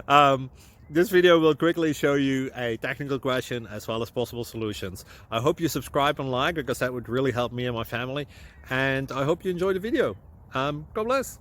um, this video will quickly show you a technical question as well as possible solutions. I hope you subscribe and like, because that would really help me and my family. And I hope you enjoy the video. God bless.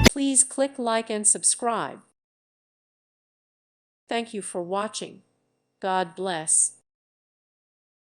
Please click like and subscribe. Thank you for watching. God bless.